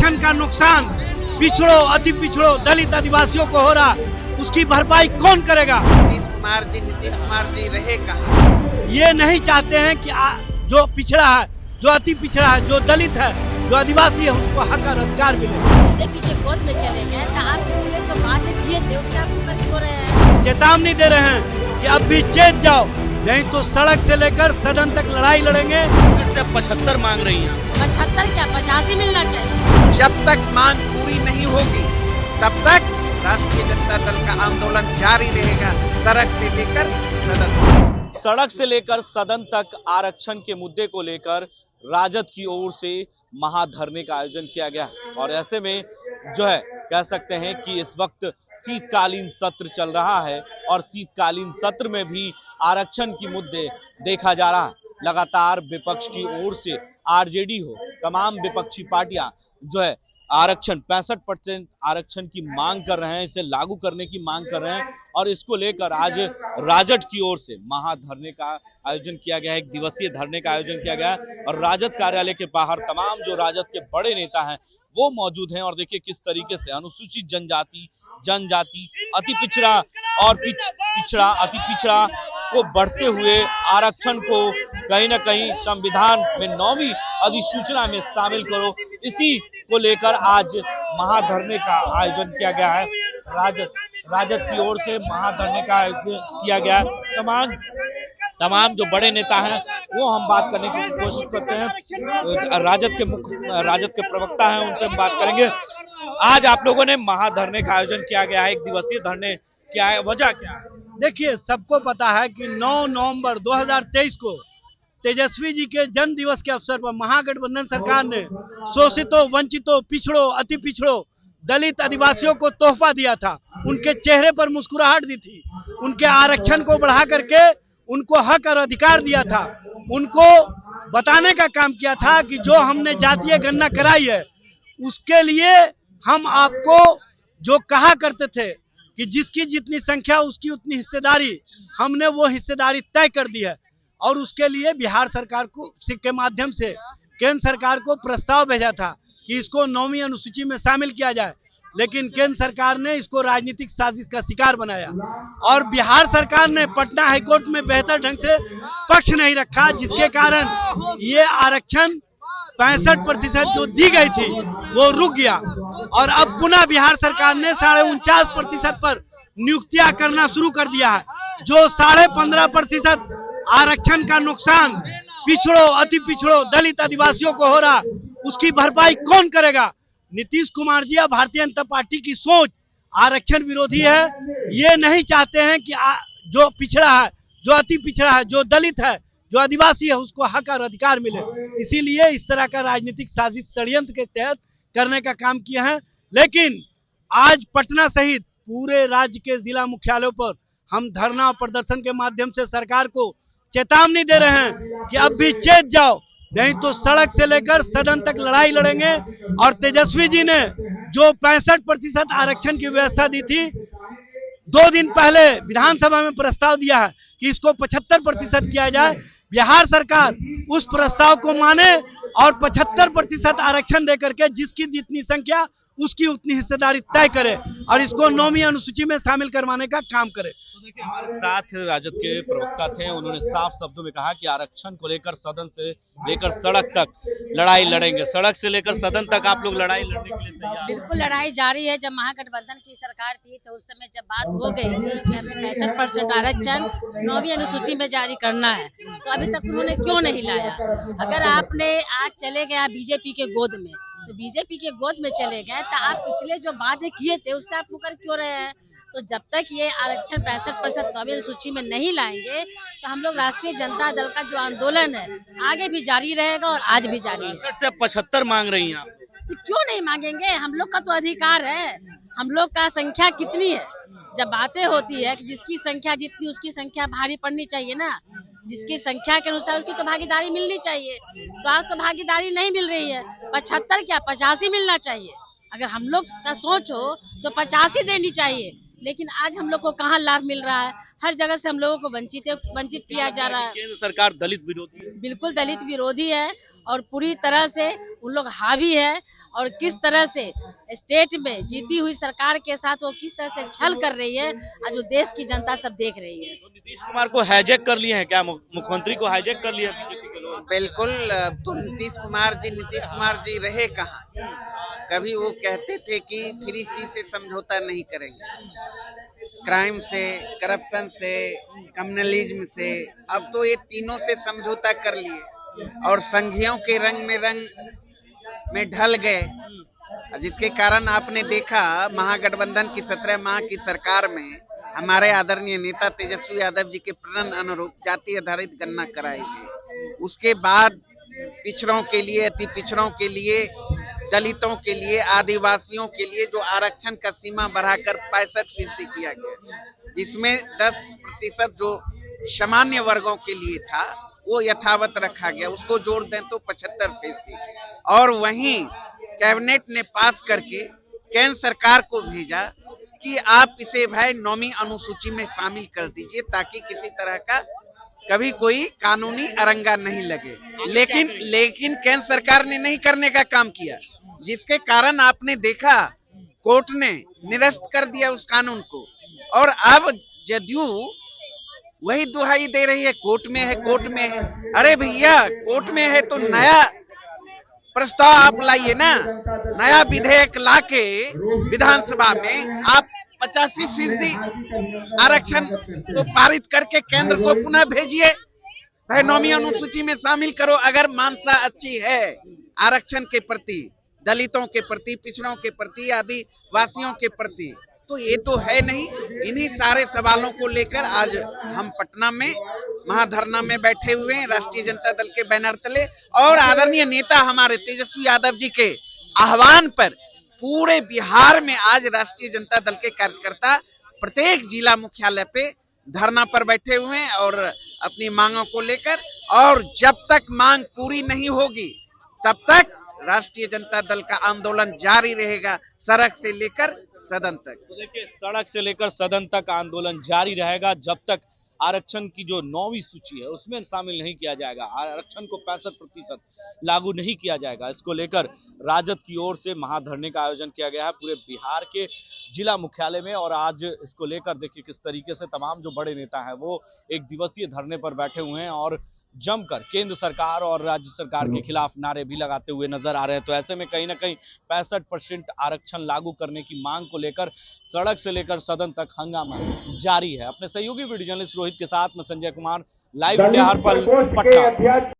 आरक्षण का नुकसान पिछड़ों, अति पिछड़ों, दलित आदिवासियों को हो रहा, उसकी भरपाई कौन करेगा? नीतीश कुमार जी रहे कहाँ? ये नहीं चाहते हैं कि जो पिछड़ा है, जो अति पिछड़ा है, जो दलित है, जो आदिवासी है, उसको हक और अधिकार मिले। बीजेपी के गोद में चले गए तो आप पिछले जो वादे किए थे उससे आप मुकर क्यों रहे हैं? चेतावनी दे रहे हैं कि अब भी चेत जाओ, नहीं तो सड़क से लेकर सदन तक लड़ाई लड़ेंगे। फिर से 75 मांग रही हैं। 75 क्या 85 मिलना चाहिए। जब तक मांग पूरी नहीं होगी तब तक राष्ट्रीय जनता दल का आंदोलन जारी रहेगा, सड़क से लेकर सदन। सड़क से लेकर सदन तक आरक्षण के मुद्दे को लेकर राजद की ओर से महाधरने का आयोजन किया गया और ऐसे में जो है कह सकते हैं कि इस वक्त शीतकालीन सत्र चल रहा है और शीतकालीन सत्र में भी आरक्षण की मुद्दे देखा जा रहा है। लगातार विपक्ष की ओर से आरजेडी हो, तमाम विपक्षी पार्टियां जो है आरक्षण 65% आरक्षण की मांग कर रहे हैं, इसे लागू करने की मांग कर रहे हैं और इसको लेकर आज राजद की ओर से महाधरने का आयोजन किया गया है। एक दिवसीय धरने का आयोजन किया गया है और राजद कार्यालय के बाहर तमाम जो राजद के बड़े नेता हैं वो मौजूद हैं और देखिए किस तरीके से अनुसूचित जनजाति, अति पिछड़ा और पिछड़ा अति पिछड़ा को बढ़ते हुए आरक्षण को कहीं ना कहीं संविधान में 9वीं अधिसूचना में शामिल करो, इसी को लेकर आज महाधरने का आयोजन किया गया है। राजद की ओर से महाधरने का आयोजन किया गया है। तमाम जो बड़े नेता हैं वो हम बात करने की कोशिश करते हैं। राजद के प्रवक्ता हैं, उनसे हम बात करेंगे। आज आप लोगों ने महाधरने का आयोजन किया गया है, एक दिवसीय धरने, क्या है, वजह क्या है? देखिए, सबको पता है कि 9 नवंबर 2023 को तेजस्वी जी के जन्म दिवस के अवसर पर महागठबंधन सरकार ने शोषितों, वंचितों, पिछड़ों, अति पिछड़ों, दलित आदिवासियों को तोहफा दिया था। उनके चेहरे पर मुस्कुराहट दी थी, उनके आरक्षण को बढ़ा करके उनको हक और अधिकार दिया था, उनको बताने का काम किया था कि जो हमने जातीय गणना कराई है उसके लिए हम आपको जो कहा करते थे कि जिसकी जितनी संख्या उसकी उतनी हिस्सेदारी, हमने वो हिस्सेदारी तय कर दी है और उसके लिए बिहार सरकार को के माध्यम से केंद्र सरकार को प्रस्ताव भेजा था कि इसको 9वीं अनुसूची में शामिल किया जाए, लेकिन केंद्र सरकार ने इसको राजनीतिक साजिश का शिकार बनाया और बिहार सरकार ने पटना हाईकोर्ट में बेहतर ढंग से पक्ष नहीं रखा, जिसके कारण ये आरक्षण 65% जो दी गई थी वो रुक गया और अब पुनः बिहार सरकार ने 49.5% पर नियुक्तियां करना शुरू कर दिया है। जो 15.5% आरक्षण का नुकसान पिछड़ों, अति पिछड़ों, दलित आदिवासियों को हो रहा, उसकी भरपाई कौन करेगा? नीतीश कुमार जी या भारतीय जनता पार्टी की सोच आरक्षण विरोधी है। ये नहीं चाहते हैं कि जो पिछड़ा है, जो अति पिछड़ा है, जो दलित है, जो आदिवासी है, उसको हक और अधिकार मिले। इसीलिए इस तरह का राजनीतिक साजिश षड्यंत्र के तहत करने का काम किया है। लेकिन आज पटना सहित पूरे राज्य के जिला मुख्यालयों पर हम धरना और प्रदर्शन के माध्यम से सरकार को चेतावनी दे रहे हैं कि अब भी चेत जाओ, नहीं तो सड़क से लेकर सदन तक लड़ाई लड़ेंगे। और तेजस्वी जी ने जो 65% आरक्षण की व्यवस्था दी थी, 2 दिन पहले विधानसभा में प्रस्ताव दिया है कि इसको 75% किया जाए। बिहार सरकार उस प्रस्ताव को माने और 75% आरक्षण देकर के जिसकी जितनी संख्या उसकी उतनी हिस्सेदारी तय करे और इसको 9वीं अनुसूची में शामिल करवाने का काम करे। देखिए, हमारे साथ राजद के प्रवक्ता थे, उन्होंने साफ शब्दों में कहा कि आरक्षण को लेकर सदन से लेकर सड़क तक लड़ाई लड़ेंगे। सड़क से लेकर सदन तक आप लोग लड़ाई लड़ने के लिए तैयार? बिल्कुल, लड़ाई जारी है। जब महागठबंधन की सरकार थी तो उस समय जब बात हो गई थी कि हमें 65% आरक्षण 9वीं अनुसूची में जारी करना है, तो अभी तक उन्होंने क्यों नहीं लाया? अगर आपने आज चले गए बीजेपी के गोद में, तो बीजेपी के गोद में चले गए तो आप पिछले जो वादे किए थे उससे आप मुकर क्यों रहे हैं? तो जब तक ये आरक्षण 65% 9वीं अनुसूची में नहीं लाएंगे तो हम लोग राष्ट्रीय जनता दल का जो आंदोलन है आगे भी जारी रहेगा और आज भी जारी है। 65 से 75 मांग रही हैं आप? तो क्यों नहीं मांगेंगे? हम लोग का तो अधिकार है। हम लोग का संख्या कितनी है? जब बातें होती है कि जिसकी संख्या जितनी उसकी संख्या भारी पड़नी चाहिए ना, जिसकी संख्या के अनुसार उसकी तो भागीदारी मिलनी चाहिए। तो आज तो भागीदारी नहीं मिल रही है। 75 क्या 85 मिलना चाहिए। अगर हम लोग का सोच हो तो 85 देनी चाहिए, लेकिन आज हम लोग को कहाँ लाभ मिल रहा है? हर जगह से हम लोगों को वंचित किया जा रहा है। केंद्र सरकार दलित विरोधी है। बिल्कुल दलित विरोधी है और पूरी तरह से उन लोग हावी है। और किस तरह से स्टेट में जीती हुई सरकार के साथ वो किस तरह से छल कर रही है, आज वो देश की जनता सब देख रही है। तो नीतीश कुमार को हाईजैक कर लिए हैं क्या? मुख्यमंत्री को हाईजैक कर लिया बीजेपी के लोग? बिल्कुल। तो नीतीश कुमार जी रहे कहाँ? कभी वो कहते थे कि 3C से समझौता नहीं करेंगे, क्राइम से, करप्शन से, कम्युनलिज्म से। अब तो ये तीनों से समझौता कर लिए और संघियों के रंग में ढल गए, जिसके कारण आपने देखा महागठबंधन की 17 माह की सरकार में हमारे आदरणीय नेता तेजस्वी यादव जी के प्रण अनुरूप जाति आधारित गणना कराई गई। उसके बाद पिछड़ों के लिए, अति पिछड़ों के लिए, दलितों के लिए, आदिवासियों के लिए जो आरक्षण का सीमा बढ़ाकर 65% किया गया, जिसमें 10% जो सामान्य वर्गों के लिए था वो यथावत रखा गया, उसको जोड़ दें तो 75%। और वहीं कैबिनेट ने पास करके केंद्र सरकार को भेजा कि आप इसे भाई 9वीं अनुसूची में शामिल कर दीजिए ताकि किसी तरह का कभी कोई कानूनी अरंगा नहीं लगे। लेकिन केंद्र सरकार ने नहीं करने का काम किया, जिसके कारण आपने देखा कोर्ट ने निरस्त कर दिया उस कानून को। और अब जदयू वही दुहाई दे रही है, कोर्ट में है, कोर्ट में है। अरे भैया, कोर्ट में है तो नया प्रस्ताव आप लाइए ना, नया विधेयक लाके विधानसभा में आप 85% आरक्षण को पारित करके केंद्र को पुनः भेजिए, भाई 9वीं अनुसूची में शामिल करो। अगर मानसा अच्छी है आरक्षण के प्रति, दलितों के प्रति, पिछड़ों के प्रति, आदिवासियों के प्रति, तो ये तो है नहीं। इन्हीं सारे सवालों को लेकर आज हम पटना में महाधरना में बैठे हुए हैं, राष्ट्रीय जनता दल के बैनर तले। और आदरणीय नेता हमारे तेजस्वी यादव जी के आह्वान पर पूरे बिहार में आज राष्ट्रीय जनता दल के कार्यकर्ता प्रत्येक जिला मुख्यालय पे धरना पर बैठे हुए हैं और अपनी मांगों को लेकर। और जब तक मांग पूरी नहीं होगी तब तक राष्ट्रीय जनता दल का आंदोलन जारी रहेगा, सड़क से लेकर सदन तक। तो देखिए, सड़क से लेकर सदन तक आंदोलन जारी रहेगा जब तक आरक्षण की जो 9वीं सूची है उसमें शामिल नहीं किया जाएगा, आरक्षण को 65% लागू नहीं किया जाएगा। इसको लेकर राजद की ओर से महाधरने का आयोजन किया गया है पूरे बिहार के जिला मुख्यालय में। और आज इसको लेकर देखिए किस तरीके से तमाम जो बड़े नेता हैं वो एक दिवसीय धरने पर बैठे हुए हैं और जमकर केंद्र सरकार और राज्य सरकार के खिलाफ नारे भी लगाते हुए नजर आ रहे हैं। तो ऐसे में कहीं ना कहीं 65% आरक्षण लागू करने की मांग को लेकर सड़क से लेकर सदन तक हंगामा जारी है। अपने सहयोगी वीडियो जर्नलिस्ट रोहित के साथ में संजय कुमार, लाइव बिहार पर पटना।